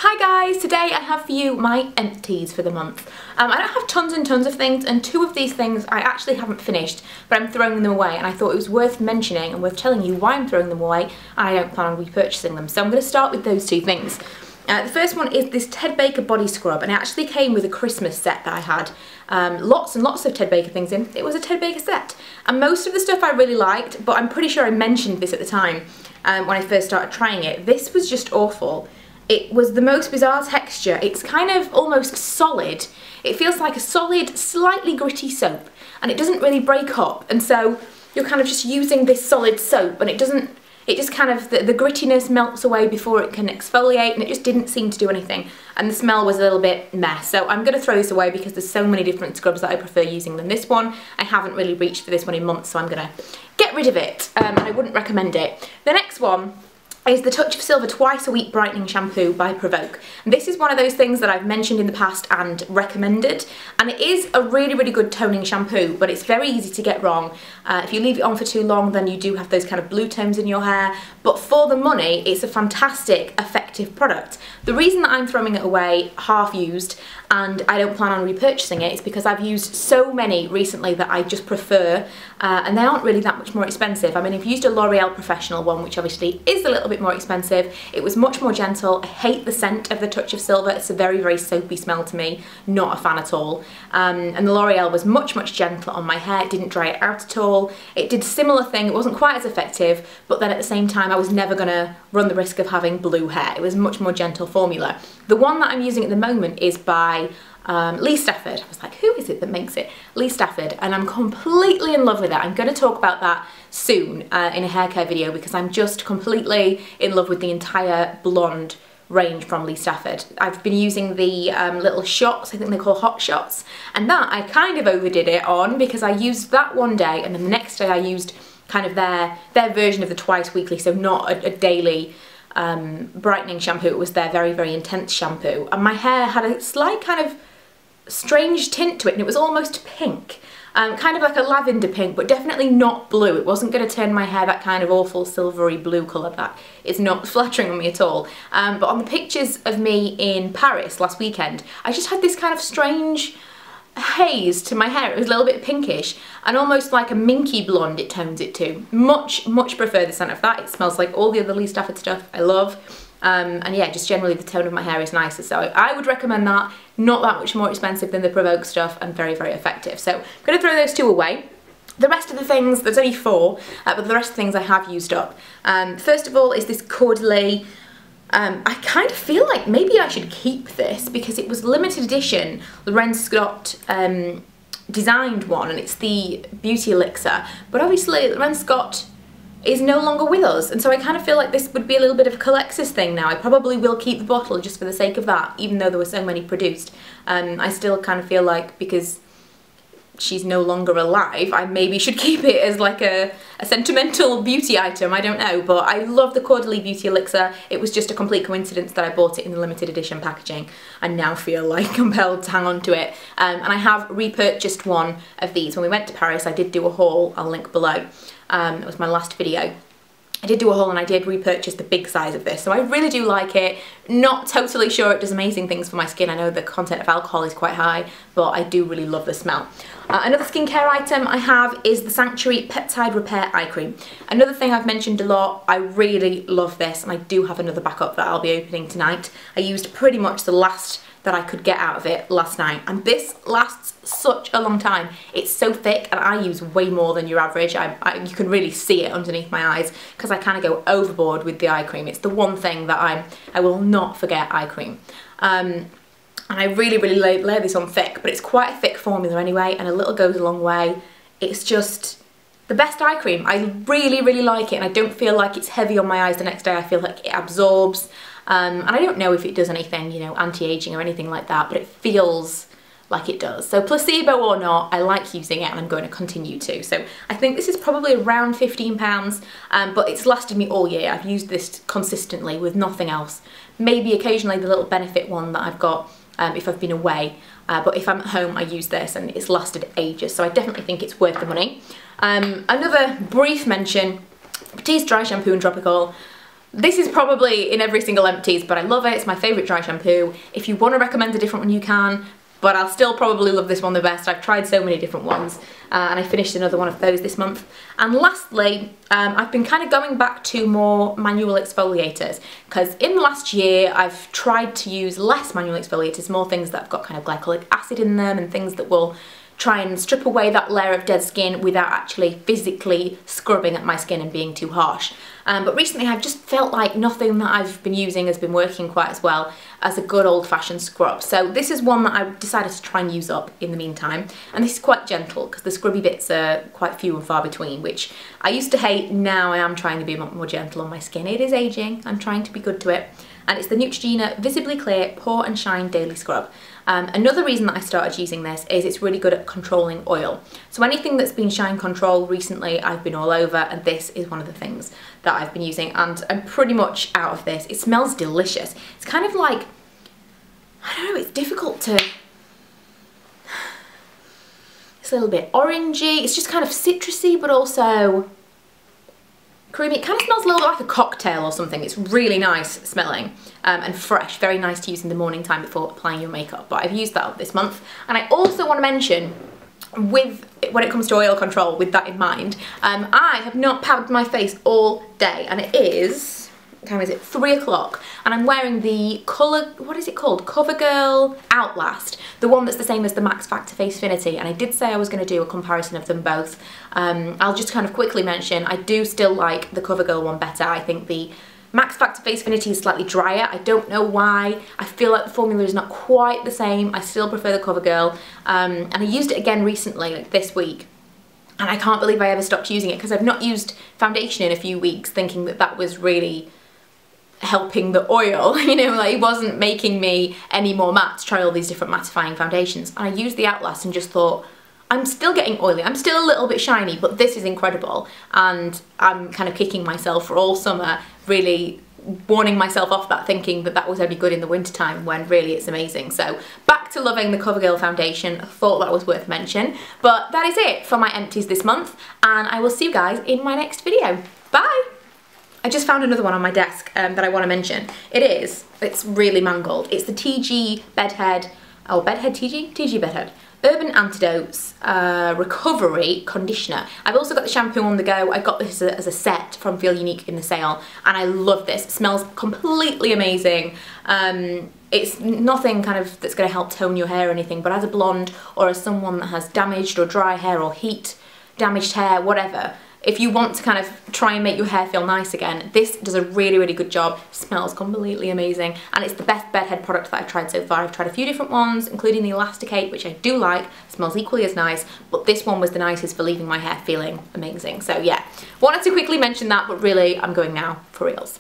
Hi guys, today I have for you my empties for the month. I don't have tons and tons of things, and two of these things I actually haven't finished, but I'm throwing them away, and I thought it was worth mentioning and worth telling you why I'm throwing them away, and I don't plan on repurchasing them. So I'm going to start with those two things. The first one is this Ted Baker body scrub, and it actually came with a Christmas set that I had. Lots and lots of Ted Baker things in. It was a Ted Baker set, and most of the stuff I really liked, but I'm pretty sure I mentioned this at the time when I first started trying it. This was just awful. It was the most bizarre texture. It's kind of almost solid. It feels like a solid, slightly gritty soap, and it doesn't really break up, and so you're kind of just using this solid soap, and it just kind of, the grittiness melts away before it can exfoliate, and it just didn't seem to do anything, and the smell was a little bit meh. So I'm going to throw this away because there's so many different scrubs that I prefer using than this one. I haven't really reached for this one in months, so I'm going to get rid of it, and I wouldn't recommend it. The next one is the Touch of Silver Twice a Week Brightening Shampoo by Provoke. And this is one of those things that I've mentioned in the past and recommended, and it is a really, really good toning shampoo, but it's very easy to get wrong. If you leave it on for too long, then you do have those kind of blue tones in your hair, but for the money, it's a fantastic, effective product. The reason that I'm throwing it away half used, and I don't plan on repurchasing it, is because I've used so many recently that I just prefer, and they aren't really that much more expensive. I mean, I've used a L'Oreal Professional one, which obviously is a little bit more expensive. It was much more gentle. I hate the scent of the Touch of Silver. It's a very, very soapy smell to me. Not a fan at all. And the L'Oreal was much, much gentler on my hair. It didn't dry it out at all. It did a similar thing. It wasn't quite as effective, but then at the same time, I was never going to run the risk of having blue hair. It was a much more gentle formula. The one that I'm using at the moment is by Lee Stafford. I was like, who is it that makes it? Lee Stafford, and I'm completely in love with it. I'm going to talk about that soon in a hair care video, because I'm just completely in love with the entire blonde range from Lee Stafford. I've been using the little shots, I think they're called hot shots, and that I kind of overdid it on, because I used that one day and then the next day I used kind of their version of the twice weekly, so not a daily brightening shampoo. It was their very, very intense shampoo, and my hair had a slight kind of strange tint to it, and it was almost pink, kind of like a lavender pink, but definitely not blue. It wasn't going to turn my hair that kind of awful silvery blue colour that is not flattering on me at all. But on the pictures of me in Paris last weekend, I just had this kind of strange haze to my hair. It was a little bit pinkish and almost like a minky blonde it tones it to. Much, much prefer the scent of that. It smells like all the other Lee Stafford stuff I love. And yeah, just generally the tone of my hair is nicer, so I would recommend that. Not that much more expensive than the Provoke stuff, and very, very effective. So I'm going to throw those two away. The rest of the things, there's only four, but the rest of the things I have used up. First of all is this Caudalie. I kind of feel like maybe I should keep this because it was limited edition. Lorenz Scott designed one, and it's the Beauty Elixir, but obviously Lorenz Scott is no longer with us, and so I kind of feel like this would be a little bit of a collector's thing now. I probably will keep the bottle just for the sake of that, even though there were so many produced. I still kind of feel like, because she's no longer alive, I maybe should keep it as like a sentimental beauty item, I don't know, but I love the Caudalie Beauty Elixir. It was just a complete coincidence that I bought it in the limited edition packaging. I now feel like compelled to hang on to it, and I have repurchased one of these. When we went to Paris, I did do a haul, I'll link below. It was my last video. I did do a haul and I did repurchase the big size of this, so I really do like it. Not totally sure it does amazing things for my skin. I know the content of alcohol is quite high, but I do really love the smell. Another skincare item I have is the Sanctuary Peptide Repair Eye Cream. Another thing I've mentioned a lot, I really love this, and I do have another backup that I'll be opening tonight. I used pretty much the last that I could get out of it last night, and this lasts such a long time. It's so thick, and I use way more than your average. You can really see it underneath my eyes because I kind of go overboard with the eye cream. It's the one thing that I will not forget eye cream. And I really, really layer this on thick, but it's quite a thick formula anyway, and a little goes a long way. It's just the best eye cream. I really, really like it, and I don't feel like it's heavy on my eyes the next day. I feel like it absorbs. And I don't know if it does anything, you know, anti-aging or anything like that, but it feels like it does. So placebo or not, I like using it, and I'm going to continue to. So I think this is probably around £15, but it's lasted me all year. I've used this consistently with nothing else. Maybe occasionally the little Benefit one that I've got if I've been away, but if I'm at home I use this, and it's lasted ages, so I definitely think it's worth the money. Another brief mention, Batiste Dry Shampoo and Tropical. This is probably in every single Empties, but I love it. It's my favourite dry shampoo. If you want to recommend a different one, you can, but I'll still probably love this one the best. I've tried so many different ones, and I finished another one of those this month. And lastly, I've been kind of going back to more manual exfoliators, because in the last year I've tried to use less manual exfoliators, more things that have got kind of glycolic acid in them and things that will try and strip away that layer of dead skin without actually physically scrubbing at my skin and being too harsh. But recently I've just felt like nothing that I've been using has been working quite as well as a good old-fashioned scrub. So this is one that I decided to try and use up in the meantime. And this is quite gentle because the scrubby bits are quite few and far between, which I used to hate. Now I am trying to be a lot more gentle on my skin. It is aging, I'm trying to be good to it. And it's the Neutrogena Visibly Clear Pore and Shine Daily Scrub. Another reason that I started using this is it's really good at controlling oil. So anything that's been shine control recently, I've been all over, and this is one of the things that I've been using, and I'm pretty much out of this. It smells delicious. It's kind of like, I don't know, it's difficult to... It's a little bit orangey. It's just kind of citrusy, but also creamy. It kind of smells a little bit like a cocktail or something. It's really nice smelling and fresh. Very nice to use in the morning time before applying your makeup. But I've used that up this month. And I also want to mention, when it comes to oil control, with that in mind, I have not powdered my face all day, and it is, what time is it? 3 o'clock, and I'm wearing the colour, what is it called? CoverGirl Outlast, the one that's the same as the Max Factor Face Finity, and I did say I was going to do a comparison of them both. I'll just kind of quickly mention, I do still like the CoverGirl one better. I think the Max Factor Face Finity is slightly drier. I don't know why. I feel like the formula is not quite the same. I still prefer the CoverGirl, and I used it again recently, like this week, and I can't believe I ever stopped using it, because I've not used foundation in a few weeks, thinking that that was really helping the oil, you know, like it wasn't making me any more matte to try all these different mattifying foundations. And I used the Outlast and just thought, I'm still getting oily, I'm still a little bit shiny, but this is incredible. And I'm kind of kicking myself for all summer, really warning myself off that, thinking that that was only good in the winter time, when really it's amazing. So back to loving the CoverGirl foundation. I thought that was worth mention. But that is it for my Empties this month, and I will see you guys in my next video. Bye! I just found another one on my desk that I want to mention. It's really mangled. It's the Tigi Bedhead, Tigi Bedhead Urban Antidotes Recovery Conditioner. I've also got the shampoo on the go. I got this as a set from Feel Unique in the sale, and I love this. It smells completely amazing. It's nothing kind of that's going to help tone your hair or anything, but as a blonde or as someone that has damaged or dry hair or heat damaged hair, whatever, if you want to kind of try and make your hair feel nice again, this does a really, really good job. Smells completely amazing, and it's the best bedhead product that I've tried so far. I've tried a few different ones, including the Elasticate, which I do like, smells equally as nice, but this one was the nicest for leaving my hair feeling amazing. So yeah, wanted to quickly mention that, but really I'm going now for reals.